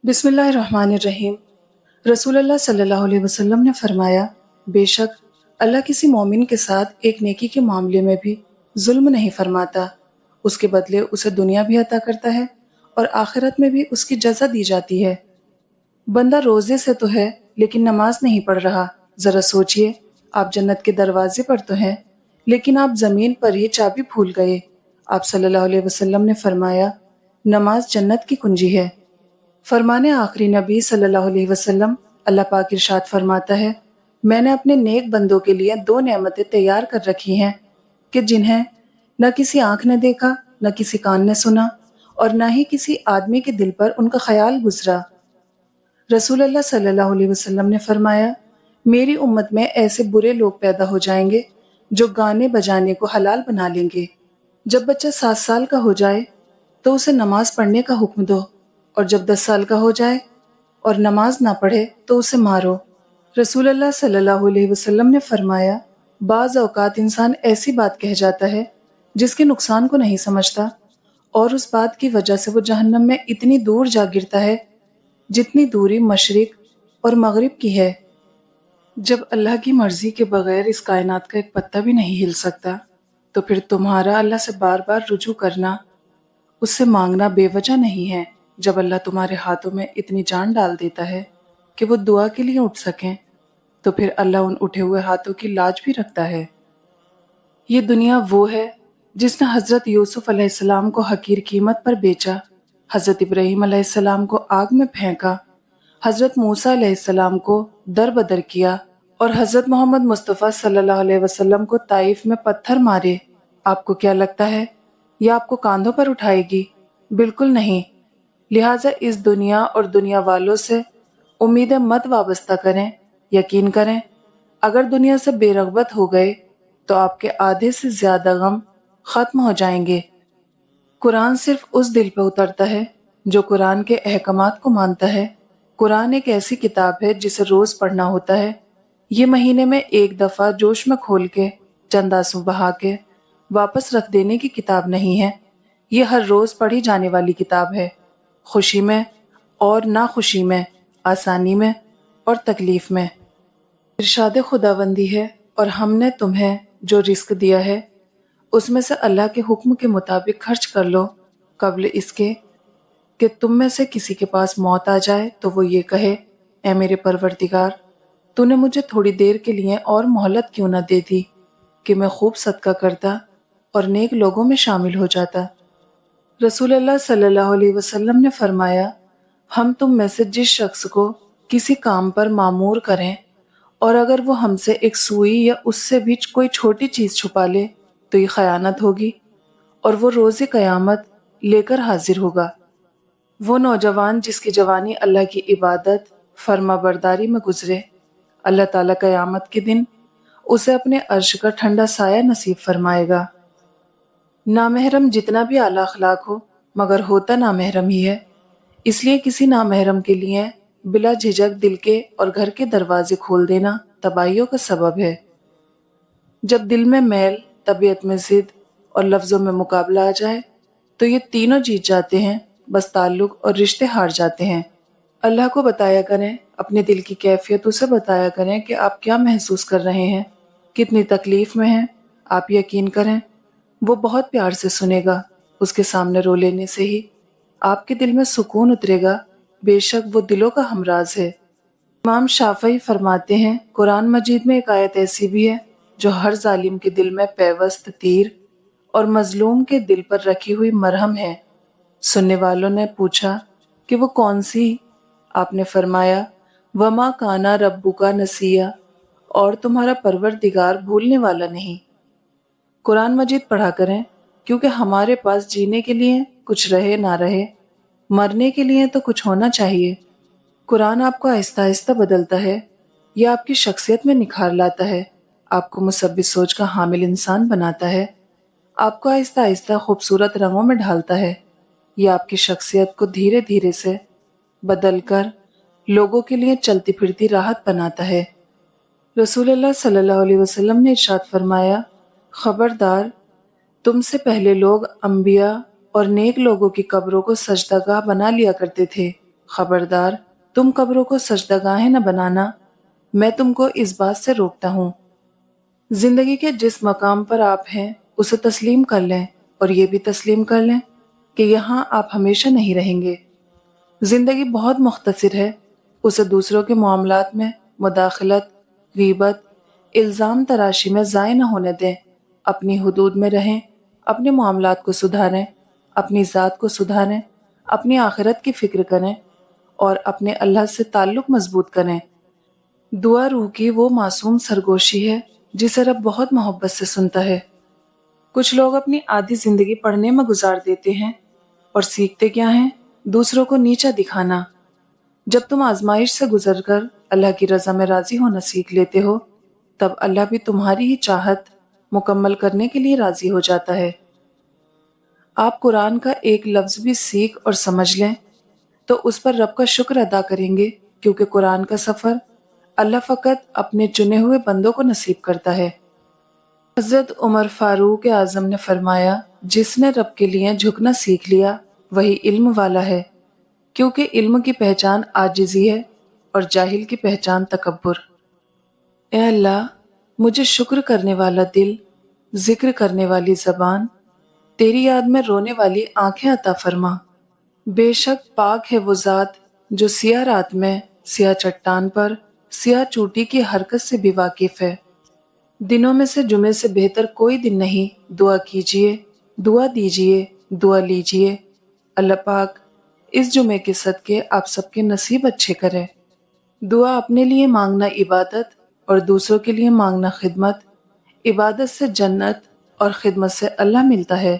बिस्मिल्लाहिर्रहमानिर्रहीम। रसूलुल्लाह सल्लल्लाहु अलैहि वसल्लम ने फरमाया, बेशक अल्लाह किसी मोमिन के साथ एक नेकी के मामले में भी जुल्म नहीं फरमाता। उसके बदले उसे दुनिया भी अता करता है और आखिरत में भी उसकी जज़ा दी जाती है। बंदा रोजे से तो है लेकिन नमाज नहीं पढ़ रहा। जरा सोचिए, आप जन्नत के दरवाजे पर तो हैं लेकिन आप जमीन पर ही चाबी भूल गए। आप सल्लल्लाहु अलैहि वसल्लम ने फरमाया, नमाज जन्नत की कुंजी है। फरमाने आखिरी नबी सल्लल्लाहु अलैहि वसल्लम, अल्लाह पाक इरशाद फरमाता है, मैंने अपने नेक बंदों के लिए दो नेमतें तैयार कर रखी हैं कि जिन्हें न किसी आंख ने देखा, न किसी कान ने सुना और न ही किसी आदमी के दिल पर उनका ख्याल गुजरा। रसूलुल्लाह सल्लल्लाहु अलैहि वसल्लम ने फरमाया, मेरी उम्मत में ऐसे बुरे लोग पैदा हो जाएंगे जो गाने बजाने को हलाल बना लेंगे। जब बच्चा 7 साल का हो जाए तो उसे नमाज पढ़ने का हुक्म दो, और जब 10 साल का हो जाए और नमाज ना पढ़े तो उसे मारो। रसूलुल्लाह सल्लल्लाहु अलैहि वसल्लम ने फरमाया, बाज औकात इंसान ऐसी बात कह जाता है जिसके नुकसान को नहीं समझता और उस बात की वजह से वो जहन्नम में इतनी दूर जा गिरता है जितनी दूरी मशरिक और मगरिब की है। जब अल्लाह की मर्जी के बगैर इस कायनात का एक पत्ता भी नहीं हिल सकता, तो फिर तुम्हारा अल्लाह से बार बार रुजू करना, उससे मांगना बेवजह नहीं है। जब अल्लाह तुम्हारे हाथों में इतनी जान डाल देता है कि वो दुआ के लिए उठ सकें, तो फिर अल्लाह उन उठे हुए हाथों की लाज भी रखता है। ये दुनिया वो है जिसने हज़रत यूसुफ अलैहिस्सलाम को हकीर कीमत पर बेचा, हज़रत इब्राहीम अलैहिस्सलाम को आग में फेंका, हज़रत मूसा अलैहिस्सलाम को दर बदर किया और हज़रत मोहम्मद मुस्तफ़ा सल्लल्लाहु अलैहि वसल्लम को ताइफ में पत्थर मारे। आपको क्या लगता है यह आपको कांधों पर उठाएगी? बिल्कुल नहीं। लिहाजा इस दुनिया और दुनिया वालों से उम्मीदें मत वाबस्ता करें। यकीन करें, अगर दुनिया से बेरग़बत हो गए तो आपके आधे से ज़्यादा गम ख़त्म हो जाएंगे। कुरान सिर्फ उस दिल पे उतरता है जो कुरान के अहकामात को मानता है। कुरान एक ऐसी किताब है जिसे रोज़ पढ़ना होता है। ये महीने में एक दफ़ा जोश में खोल के चंद आंसू बहा के वापस रख देने की किताब नहीं है। ये हर रोज़ पढ़ी जाने वाली किताब है, खुशी में और नाखुशी में, आसानी में और तकलीफ में। इरशाद खुदावंदी है, और हमने तुम्हें जो रिस्क दिया है उसमें से अल्लाह के हुक्म के मुताबिक खर्च कर लो, कबल इसके कि तुम में से किसी के पास मौत आ जाए तो वो ये कहे, ऐ मेरे परवरदिगार, तूने मुझे थोड़ी देर के लिए और मोहलत क्यों न दे दी कि मैं खूब सदका करता और नेक लोगों में शामिल हो जाता। रसूलुल्लाह सल्लल्लाहु अलैहि वसल्लम ने फरमाया, हम तुम में से जिस शख्स को किसी काम पर मामूर करें और अगर वो हमसे एक सुई या उससे भी कोई छोटी चीज़ छुपा ले तो ये खयानत होगी और वो रोज़े क़यामत लेकर हाजिर होगा। वो नौजवान जिसकी जवानी अल्लाह की इबादत फर्मा बरदारी में गुजरे, अल्लाह ताला क़यामत के दिन उसे अपने अर्श का ठंडा साया नसीब फरमाएगा। नामहरम जितना भी आला अखलाक हो, मगर होता नामहरम ही है। इसलिए किसी नामहरम के लिए बिला झिझक दिल के और घर के दरवाजे खोल देना तबाहियों का सबब है। जब दिल में मैल, तबीयत में जिद और लफ्ज़ों में मुकाबला आ जाए तो ये तीनों जीत जाते हैं, बस ताल्लुक और रिश्ते हार जाते हैं। अल्लाह को बताया करें अपने दिल की कैफियत, उसे बताया करें कि आप क्या महसूस कर रहे हैं, कितनी तकलीफ में हैं। आप यकीन करें, वो बहुत प्यार से सुनेगा। उसके सामने रो लेने से ही आपके दिल में सुकून उतरेगा। बेशक वो दिलों का हमराज है। इमाम शाफई फरमाते हैं, कुरान मजीद में एक आयत ऐसी भी है जो हर जालिम के दिल में पेवस्त तीर और मजलूम के दिल पर रखी हुई मरहम है। सुनने वालों ने पूछा कि वो कौन सी? आपने फरमाया, वमा काना रब्बुका नसिया, और तुम्हारा परवरदिगार भूलने वाला नहीं। कुरान मजीद पढ़ा करें, क्योंकि हमारे पास जीने के लिए कुछ रहे ना रहे, मरने के लिए तो कुछ होना चाहिए। कुरान आपको आहिस्ता आहिस्ता बदलता है, यह आपकी शख्सियत में निखार लाता है, आपको मुसब्बित सोच का हामिल इंसान बनाता है, आपको आहिस्ता आहिस्ता खूबसूरत रंगों में ढालता है। यह आपकी शख्सियत को धीरे धीरे से बदल कर लोगों के लिए चलती फिरती राहत बनाता है। रसूलुल्लाह सल्लल्लाहु अलैहि वसल्लम ने इरशाद फरमाया, खबरदार, तुमसे पहले लोग अंबिया और नेक लोगों की कब्रों को सजदागाह बना लिया करते थे। خبردار تم قبروں کو سجدگاہیں نہ بنانا، میں تم کو اس بات سے روکتا ہوں۔ زندگی کے جس مقام پر آپ ہیں اسے تسلیم کر لیں، اور یہ بھی تسلیم کر لیں کہ یہاں آپ ہمیشہ نہیں رہیں گے۔ زندگی بہت مختصر ہے، اسے دوسروں کے معاملات میں مداخلت، غیبت، الزام تراشی میں ضائع نہ ہونے دیں۔ اپنی حدود میں رہیں، اپنے معاملات کو سدھاریں، اپنی ذات کو سدھاریں، اپنی آخرت کی فکر کریں اور اپنے اللہ سے تعلق مضبوط کریں۔ دعا روح کی وہ معصوم سرگوشی ہے جسے رب بہت محبت سے سنتا ہے۔ کچھ لوگ اپنی آدھی زندگی پڑھنے میں گزار دیتے ہیں اور سیکھتے کیا ہیں؟ دوسروں کو نیچا دکھانا۔ جب تم آزمائش سے گزر کر اللہ کی رضا میں راضی ہونا سیکھ لیتے ہو، تب اللہ بھی تمہاری ہی چاہت مکمل کرنے کے لیے راضی ہو جاتا ہے۔ آپ قرآن کا ایک لفظ بھی سیکھ اور سمجھ لیں تو اس پر رب کا شکر ادا کریں گے، کیونکہ قرآن کا سفر اللہ فقط اپنے چنے ہوئے بندوں کو نصیب کرتا ہے۔ حضرت عمر فاروق اعظم نے فرمایا، جس نے رب کے لیے جھکنا سیکھ لیا وہی علم والا ہے، کیونکہ علم کی پہچان عاجزی ہے اور جاہل کی پہچان تکبر۔ اے اللہ، مجھے شکر کرنے والا دل، ذکر کرنے والی زبان، تیری یاد میں رونے والی آنکھیں عطا فرما۔ بے شک پاک ہے وہ ذات جو سیاہ رات میں سیاہ چٹان پر سیاہ چوٹی کی حرکت سے بھی واقف ہے۔ دنوں میں سے جمعے سے بہتر کوئی دن نہیں، دعا کیجئے، دعا دیجئے، دعا لیجئے۔ اللہ پاک اس جمعے کے صدقے آپ سب کے نصیب اچھے کرے۔ دعا اپنے لیے مانگنا عبادت اور دوسروں کے لیے مانگنا خدمت۔ عبادت سے جنت اور خدمت سے اللہ ملتا ہے۔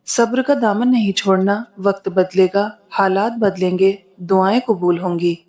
صبر کا دامن نہیں چھوڑنا، وقت بدلے گا، حالات بدلیں گے، دعائیں قبول ہوں گی۔